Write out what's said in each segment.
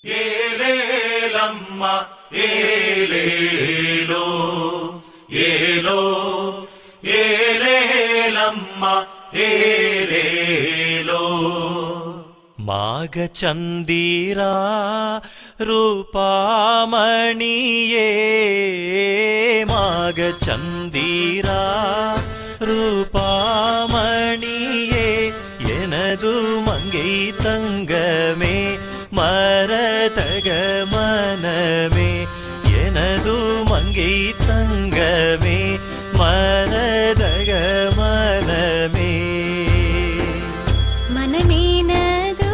ഏലേലമ്മ ഏലേലോ ഏലോ ഏലേലമ്മ ഏലേലോ മാഘചന്ദിരാ ರೂಪಾಮಣಿಯೇ ಮಾಘಚಂದಿರಾ ರೂಪಾಮಣಿಯೇ எனது மங்கை தங்கமே மரதக மனமே எனது மங்கை தங்கமே மரதக மனமே മനമേനതു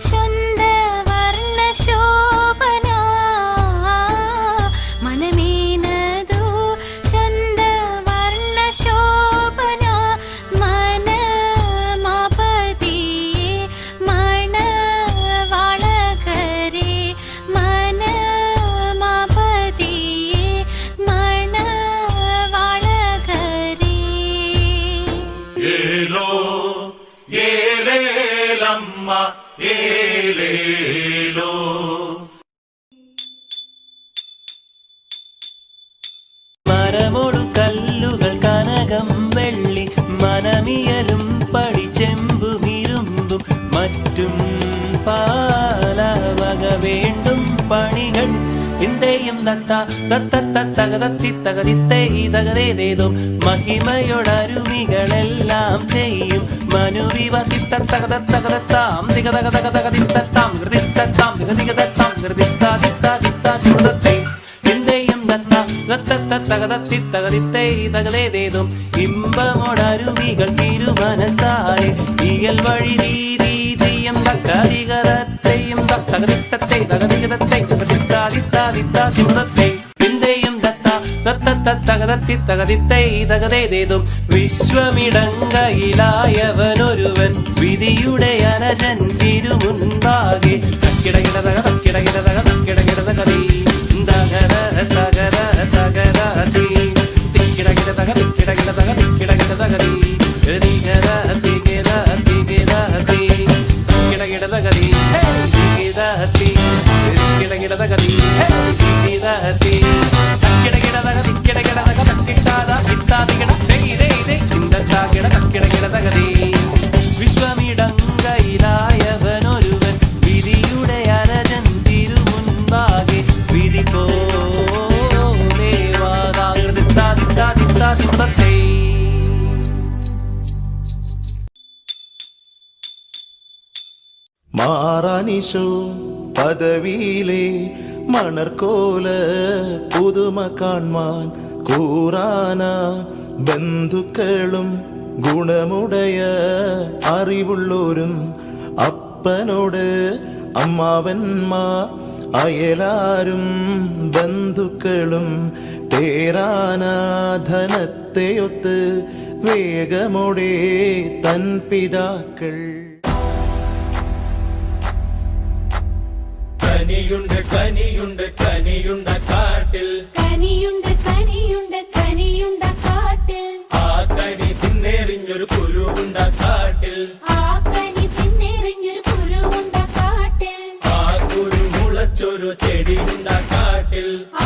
ശുദ്ധ വർണ്ണ ശോഭന മനമേനതു ശുദ്ധ വർണ്ണ ശോഭന മനമാപതിയേ മണവാളകരേ മനമാപതിയേ മണവാളകരേ ഏലോ ഏലേലമ്മ ഏലേലോ മരമൊടു കല്ലുകൾ കനകം വെള്ളി മനമിയലും പടിച്ചെമ്പും ഇരുമ്പും മറ്റും പാലവക വേണ്ടും പണികൾ ഇന്ത്യയും തകതത്തിത്തകതിത്തേതകതേതേതോ മഹിമയോടരുമികളെല്ലാം ചെയ്യും മനുവിവസിത്തകതത്തകതത്താം ദിഗതകതകതകതിത്തത്താം ഹൃദിത്തത്താം ദിഗതികതത്താം ഹൃദിത്താതിത്താതിത്താചുതത്തെ ഇന്ത്യയും തകതത്തിത്തകതിത്തേതകതേതേതും ഇമ്പമോടരുമികൾ തിരുമനസാരെ ഇയൽ വഴി രീതിയും തക്കതികതത്തെയും തകതിത്തത്തെ തകതികതത്തെ ിത്താതിത്താതിത്താചുതത്തെ ഇന്ത്യയും തകതത്തിത്തകതിത്തേതകതേതും വിശ്വമിടങ്കയിലായവനൊരുവൻ വിധിയുടെ അനജൻ തിരുമുൻപാകെ തക്കിടകിടതക തക്കിടകിടതക തക്കിടകിടതകതീ തകര തകര തകരതീ തിക്കിടകിടതക തിക്കിടകിടതക തിക്കിടകിടതകതീ തികര തികര തികരതീ തിക്കിടകിടതകതീ തികരതീ തിക്കിടകിടതകതീ തികരതീ തക്കിടകിടതക തിക്കിടകിടതക തക്കിട്ടാത ഇത്താതികിട ഇതേ ചിന്തത്താകിട തക്കിടകിടതകതീ വിശ്വമിടങ്കയിലായവനൊരുവൻ വിധിയുടെ അരജൻ തിരുമുൻപാകെ വിധി പോലെ വാതാകൃതിത്താതിത്താതിത്താതിമുതത്തേ മാറാനിശോ പദവിയിലെ മണർക്കോല പുതുമ കാൺമാൻ കൂറാന ബന്ധുക്കളും ഗുണമുടയ അറിവുള്ളോരും അപ്പനോട് അമ്മാവന്മാർ അയലാരും ബന്ധുക്കളും തേരാനാധനത്തെയൊത്ത് വേഗമോടെ തൻ പിതാക്കൾ കനിയുണ്ട് കനിയുണ്ട് കനിയുണ്ട കാട്ടിൽ കനിയുണ്ട് കനിയുണ്ട് കനിയുണ്ട കാട്ടിൽ ആ കനി തിന്നെറിഞ്ഞൊരു കുരുവുണ്ട കാട്ടിൽ ആ കനി തിന്നെറിഞ്ഞൊരു കുരുവുണ്ട കാട്ടിൽ ആ കുരു മുളച്ചൊരു ചെടിയുണ്ട കാട്ടിൽ ആ